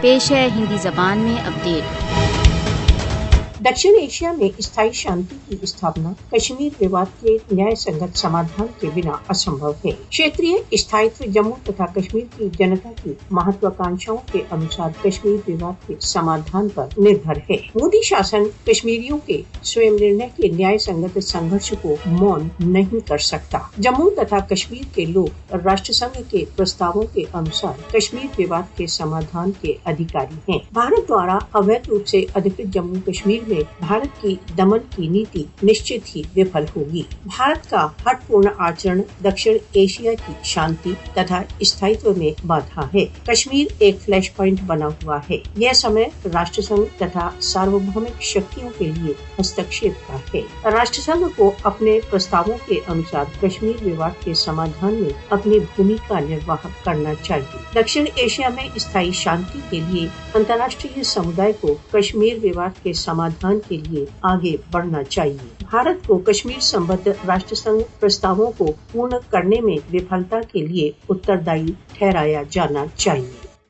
پیش ہے ہندی زبان میں اپڈیٹ۔ دکشن ایشیا میں استھائی شانتی کی استھاپنا کشمیر وواد کے نیائے سنگت سمادھان کے بنا اسمبھو ہے۔ کھیتریہ استھائیتو جموں تتھا کشمیر کی جنتا کی مہتواکانکشاؤں کے انوسار کشمیر وواد کے سمادھان پر نربھر ہے۔ مودی شاسن کشمیریوں کے سویم نرنے کے نیائے سنگت سنگھرش کو مون نہیں کر سکتا۔ جموں تتھا کشمیر کے لوگ راشٹر سنگھ کے پرستاووں کے انوسار کشمیر وواد کے سمادھان کے ادھیکاری ہیں۔ بھارت دوارا اویدھ روپ سے ادھکرت جموں کشمیر میں بھارت کی دمن کی نیتی نشچت ہی وفل ہوگی۔ بھارت کا ہٹ پورن آچرن دکشن ایشیا کی شانتی تتھا استھائیتو میں بادھا ہے۔ کشمیر ایک فلیش پوائنٹ بنا ہوا ہے۔ یہ سمے راشٹر سنگھ تتھا ساروبھومک شکتیوں کے لیے ہستکشیپ کا ہے۔ راشٹر سنگھ کو اپنے پرستاووں کے انوسار کشمیر وواد کے سمادھان میں اپنی بھومکا نرواہ کرنا چاہیے۔ دکشن ایشیا میں استھائی شانتی کے لیے انترراشٹریہ سمودائے کو کشمیر وواد کے سمادھان کے لیے آگے بڑھنا چاہیے۔ بھارت کو کشمیر سمبدھ راشٹر سنگھ پرستاووں کو پورن کرنے میں وفلتا کے لیے اتردائی ٹھہرایا جانا چاہیے۔